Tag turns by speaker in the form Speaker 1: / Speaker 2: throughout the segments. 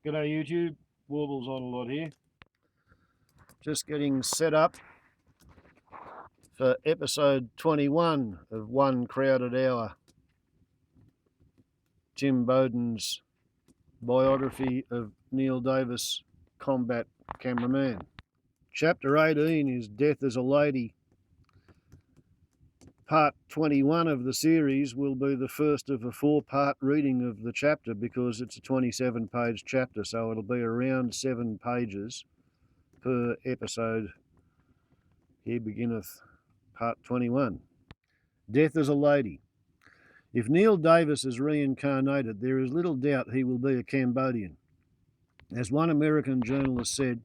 Speaker 1: G'day YouTube, Warbles on a lot here. Just getting set up for episode 21 of One Crowded Hour, Jim Bowden's biography of Neil Davis, combat cameraman. Chapter 18 is Death as a Lady. Part 21 of the series will be the first of a 4-part reading of the chapter because it's a 27-page chapter, so it'll be around 7 pages per episode. Here beginneth part 21. Death as a Lady. If Neil Davis is reincarnated, there is little doubt he will be a Cambodian. As one American journalist said,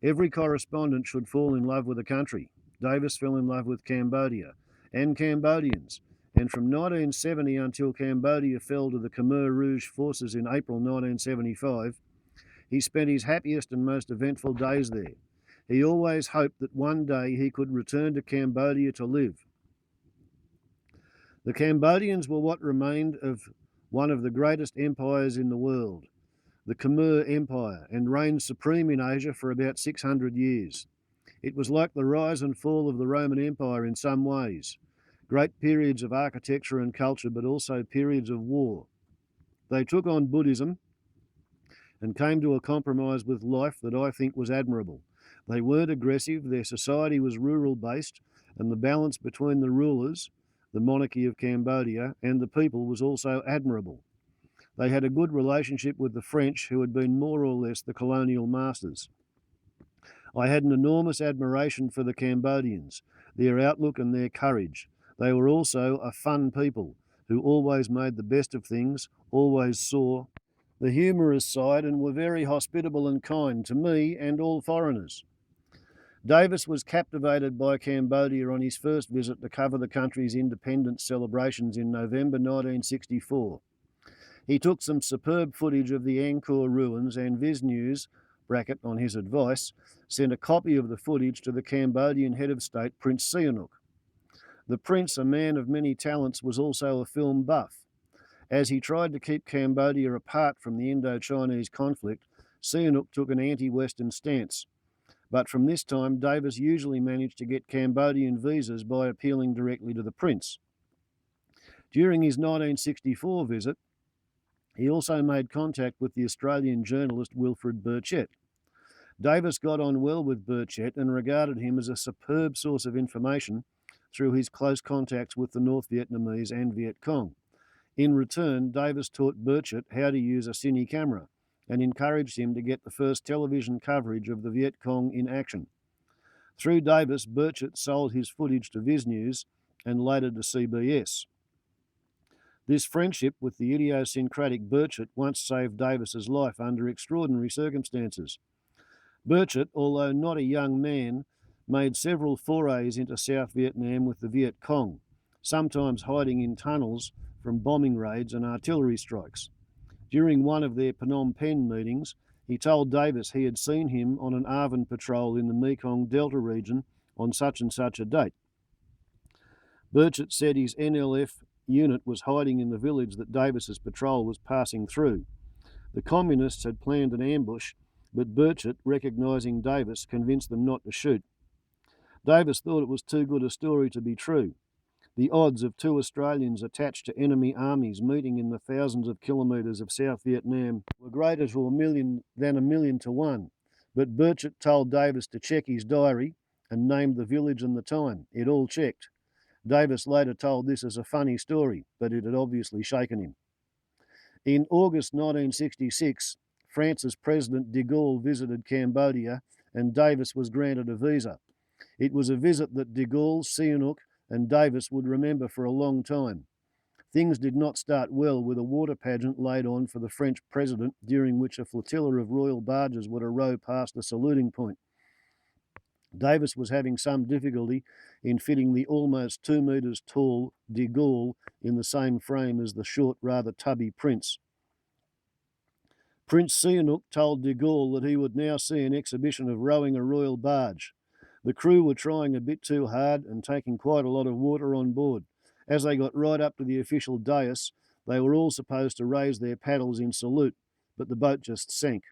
Speaker 1: every correspondent should fall in love with a country. Davis fell in love with Cambodia and Cambodians, and from 1970 until Cambodia fell to the Khmer Rouge forces in April 1975, he spent his happiest and most eventful days there. He always hoped that one day he could return to Cambodia to live. The Cambodians were what remained of one of the greatest empires in the world, the Khmer Empire, and reigned supreme in Asia for about 600 years. It was like the rise and fall of the Roman Empire in some ways. Great periods of architecture and culture, but also periods of war. They took on Buddhism and came to a compromise with life that I think was admirable. They weren't aggressive, their society was rural-based, and the balance between the rulers, the monarchy of Cambodia, and the people was also admirable. They had a good relationship with the French, who had been more or less the colonial masters. I had an enormous admiration for the Cambodians, their outlook and their courage. They were also a fun people, who always made the best of things, always saw the humorous side, and were very hospitable and kind to me and all foreigners. Davis was captivated by Cambodia on his first visit to cover the country's independence celebrations in November 1964. He took some superb footage of the Angkor ruins, and Viz News, on his advice, sent a copy of the footage to the Cambodian head of state, Prince Sihanouk. The prince, a man of many talents, was also a film buff. As he tried to keep Cambodia apart from the Indo-Chinese conflict, Sihanouk took an anti-Western stance. But from this time, Davis usually managed to get Cambodian visas by appealing directly to the prince. During his 1964 visit, he also made contact with the Australian journalist Wilfred Burchett. Davis got on well with Burchett and regarded him as a superb source of information through his close contacts with the North Vietnamese and Viet Cong. In return, Davis taught Burchett how to use a cine camera and encouraged him to get the first television coverage of the Viet Cong in action. Through Davis, Burchett sold his footage to Viz News and later to CBS. This friendship with the idiosyncratic Burchett once saved Davis's life under extraordinary circumstances. Burchett, although not a young man, made several forays into South Vietnam with the Viet Cong, sometimes hiding in tunnels from bombing raids and artillery strikes. During one of their Phnom Penh meetings, he told Davis he had seen him on an Arvin patrol in the Mekong Delta region on such and such a date. Burchett said his NLF unit was hiding in the village that Davis's patrol was passing through. The communists had planned an ambush, but Burchett, recognising Davis, convinced them not to shoot. Davis thought it was too good a story to be true. The odds of 2 Australians attached to enemy armies meeting in the thousands of kilometres of South Vietnam were greater to than a million to 1. But Burchett told Davis to check his diary and named the village and the time. It all checked. Davis later told this as a funny story, but it had obviously shaken him. In August 1966, France's President de Gaulle visited Cambodia and Davis was granted a visa. It was a visit that de Gaulle, Sihanouk and Davis would remember for a long time. Things did not start well, with a water pageant laid on for the French president, during which a flotilla of royal barges would row past a saluting point. Davis was having some difficulty in fitting the almost 2 metres tall de Gaulle in the same frame as the short, rather tubby prince. Prince Sihanouk told de Gaulle that he would now see an exhibition of rowing a royal barge. The crew were trying a bit too hard and taking quite a lot of water on board. As they got right up to the official dais, they were all supposed to raise their paddles in salute, but the boat just sank.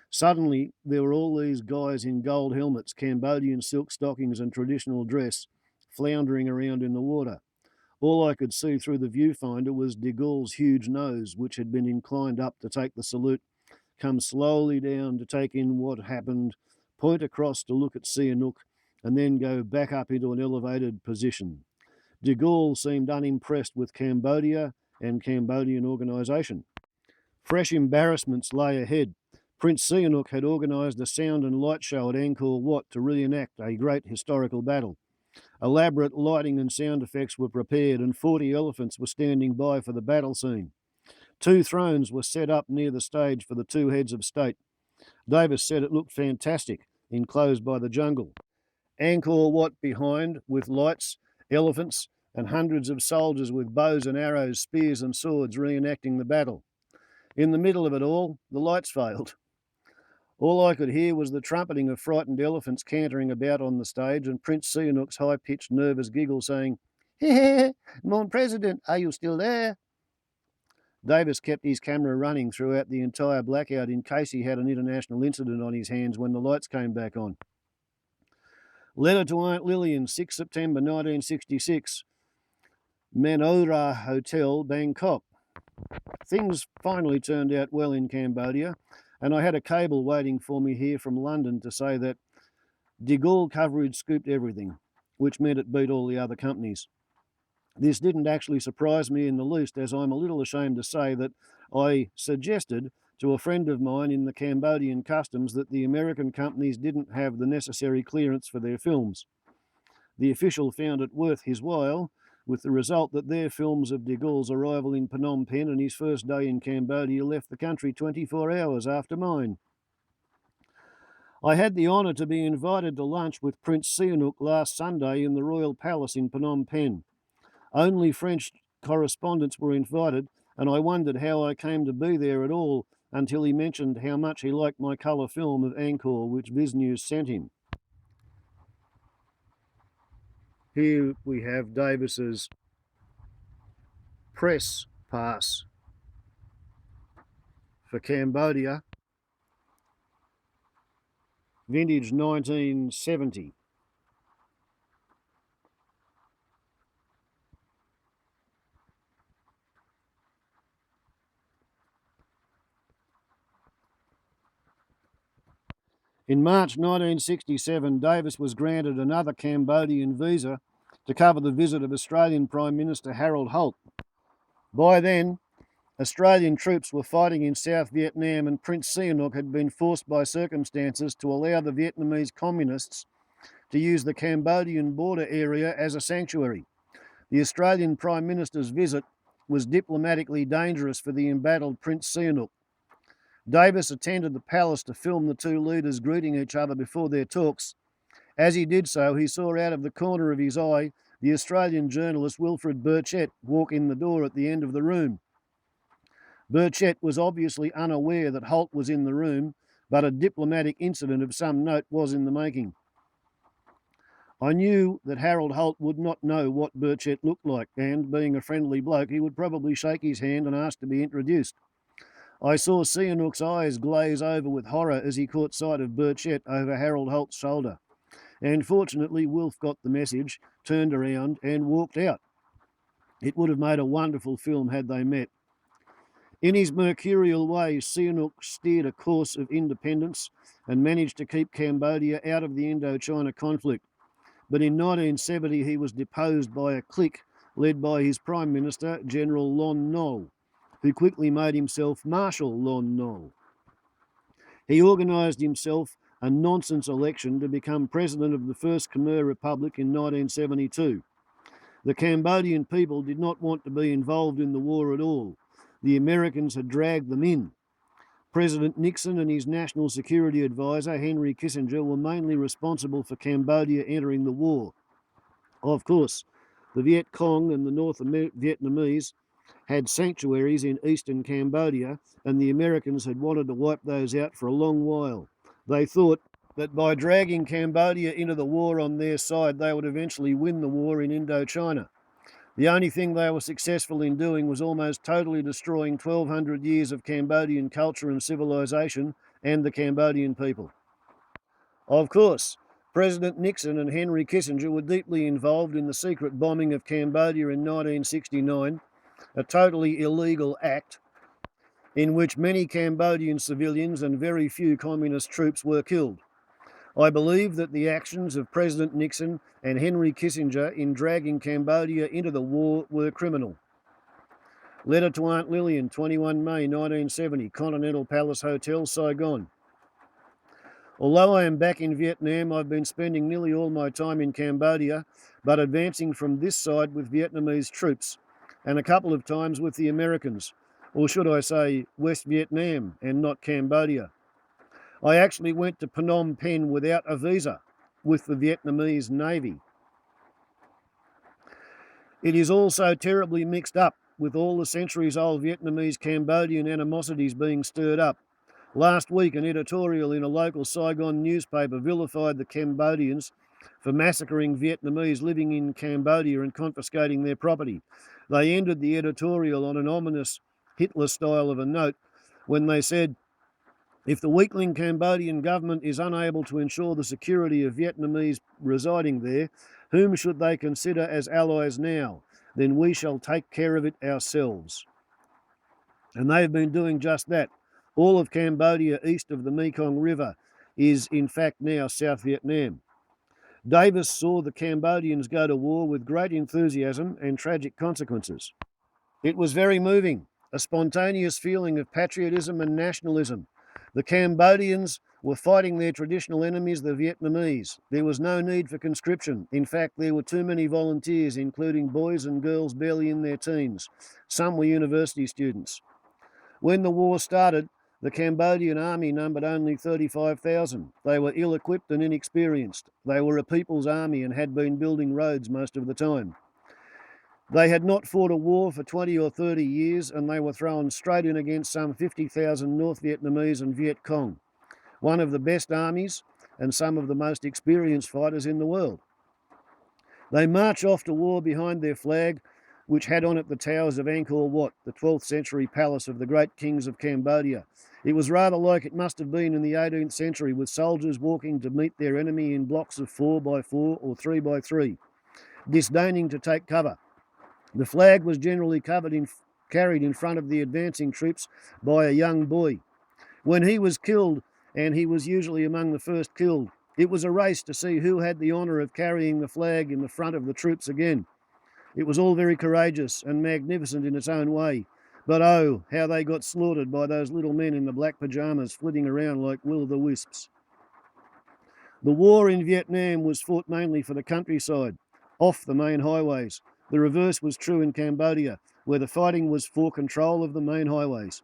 Speaker 1: Suddenly, there were all these guys in gold helmets, Cambodian silk stockings, and traditional dress floundering around in the water. All I could see through the viewfinder was de Gaulle's huge nose, which had been inclined up to take the salute, come slowly down to take in what happened, point across to look at Sihanouk, and then go back up into an elevated position. De Gaulle seemed unimpressed with Cambodia and Cambodian organisation. Fresh embarrassments lay ahead. Prince Sihanouk had organised a sound and light show at Angkor Wat to reenact a great historical battle. Elaborate lighting and sound effects were prepared, and 40 elephants were standing by for the battle scene. 2 thrones were set up near the stage for the 2 heads of state. Davis said it looked fantastic, enclosed by the jungle. Angkor Wat behind, with lights, elephants, and hundreds of soldiers with bows and arrows, spears and swords reenacting the battle. In the middle of it all, the lights failed. All I could hear was the trumpeting of frightened elephants cantering about on the stage, and Prince Sihanouk's high-pitched, nervous giggle saying, "Mon President, are you still there?" Davis kept his camera running throughout the entire blackout in case he had an international incident on his hands when the lights came back on. Letter to Aunt Lillian, 6 September 1966, Manora Hotel, Bangkok. Things finally turned out well in Cambodia, and I had a cable waiting for me here from London to say that de Gaulle coverage scooped everything, which meant it beat all the other companies. This didn't actually surprise me in the least, as I'm a little ashamed to say that I suggested to a friend of mine in the Cambodian customs that the American companies didn't have the necessary clearance for their films. The official found it worth his while, with the result that their films of de Gaulle's arrival in Phnom Penh and his first day in Cambodia left the country 24 hours after mine. I had the honour to be invited to lunch with Prince Sihanouk last Sunday in the Royal Palace in Phnom Penh. Only French correspondents were invited, and I wondered how I came to be there at all until he mentioned how much he liked my colour film of Angkor, which News sent him. Here we have Davis's press pass for Cambodia, vintage 1970. In March 1967, Davis was granted another Cambodian visa to cover the visit of Australian Prime Minister Harold Holt. By then, Australian troops were fighting in South Vietnam, and Prince Sihanouk had been forced by circumstances to allow the Vietnamese communists to use the Cambodian border area as a sanctuary. The Australian Prime Minister's visit was diplomatically dangerous for the embattled Prince Sihanouk. Davis attended the palace to film the 2 leaders greeting each other before their talks. As he did so, he saw out of the corner of his eye the Australian journalist Wilfred Burchett walk in the door at the end of the room. Burchett was obviously unaware that Holt was in the room, but a diplomatic incident of some note was in the making. I knew that Harold Holt would not know what Burchett looked like, and being a friendly bloke, he would probably shake his hand and ask to be introduced. I saw Sihanouk's eyes glaze over with horror as he caught sight of Burchett over Harold Holt's shoulder. And fortunately, Wilf got the message, turned around and walked out. It would have made a wonderful film had they met. In his mercurial way, Sihanouk steered a course of independence and managed to keep Cambodia out of the Indochina conflict. But in 1970, he was deposed by a clique led by his Prime Minister, General Lon Nol, who quickly made himself Marshal Lon Nol. He organised himself a nonsense election to become president of the First Khmer Republic in 1972. The Cambodian people did not want to be involved in the war at all. The Americans had dragged them in. President Nixon and his national security advisor, Henry Kissinger, were mainly responsible for Cambodia entering the war. Of course, the Viet Cong and the North Vietnamese had sanctuaries in eastern Cambodia, and the Americans had wanted to wipe those out for a long while. They thought that by dragging Cambodia into the war on their side, they would eventually win the war in Indochina. The only thing they were successful in doing was almost totally destroying 1,200 years of Cambodian culture and civilization and the Cambodian people. Of course, President Nixon and Henry Kissinger were deeply involved in the secret bombing of Cambodia in 1969, a totally illegal act in which many Cambodian civilians and very few communist troops were killed. I believe that the actions of President Nixon and Henry Kissinger in dragging Cambodia into the war were criminal. Letter to Aunt Lillian, 21 May 1970, Continental Palace Hotel, Saigon. Although I am back in Vietnam, I've been spending nearly all my time in Cambodia, but advancing from this side with Vietnamese troops, and a couple of times with the Americans, or should I say West Vietnam and not Cambodia. I actually went to Phnom Penh without a visa with the Vietnamese Navy. It is also terribly mixed up with all the centuries-old Vietnamese-Cambodian animosities being stirred up. Last week, an editorial in a local Saigon newspaper vilified the Cambodians for massacring Vietnamese living in Cambodia and confiscating their property. They ended the editorial on an ominous Hitler style of a note when they said, if the weakling Cambodian government is unable to ensure the security of Vietnamese residing there, whom should they consider as allies now? Then we shall take care of it ourselves. And they've been doing just that. All of Cambodia east of the Mekong River is in fact now South Vietnam. Davis saw the Cambodians go to war with great enthusiasm and tragic consequences. It was very moving, a spontaneous feeling of patriotism and nationalism. The Cambodians were fighting their traditional enemies, the Vietnamese. There was no need for conscription. In fact, there were too many volunteers, including boys and girls barely in their teens. Some were university students. When the war started, the Cambodian army numbered only 35,000. They were ill-equipped and inexperienced. They were a people's army and had been building roads most of the time. They had not fought a war for 20 or 30 years, and they were thrown straight in against some 50,000 North Vietnamese and Viet Cong, one of the best armies and some of the most experienced fighters in the world. They march off to war behind their flag, which had on it the towers of Angkor Wat, the 12th century palace of the great kings of Cambodia. It was rather like it must have been in the 18th century, with soldiers walking to meet their enemy in blocks of 4 by 4 or 3 by 3, disdaining to take cover. The flag was generally carried in front of the advancing troops by a young boy. When he was killed, and he was usually among the first killed, it was a race to see who had the honour of carrying the flag in the front of the troops again. It was all very courageous and magnificent in its own way, but oh, how they got slaughtered by those little men in the black pyjamas flitting around like will-o'-the-wisps. The war in Vietnam was fought mainly for the countryside, off the main highways. The reverse was true in Cambodia, where the fighting was for control of the main highways.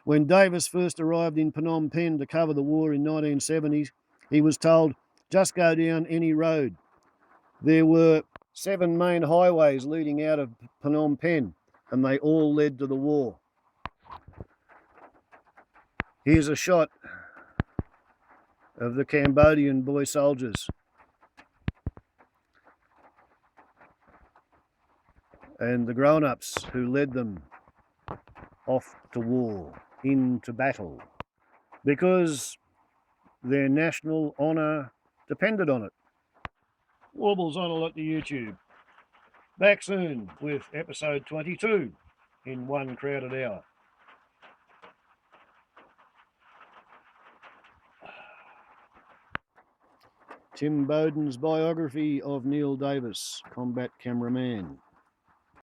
Speaker 1: When Davis first arrived in Phnom Penh to cover the war in 1970, he was told, just go down any road. There were 7 main highways leading out of Phnom Penh, and they all led to the war. Here's a shot of the Cambodian boy soldiers. And the grown-ups who led them off to war, into battle, because their national honour depended on it. Warbles on a lot to YouTube. Back soon with episode 22 in One Crowded Hour. Tim Bowden's biography of Neil Davis, combat cameraman.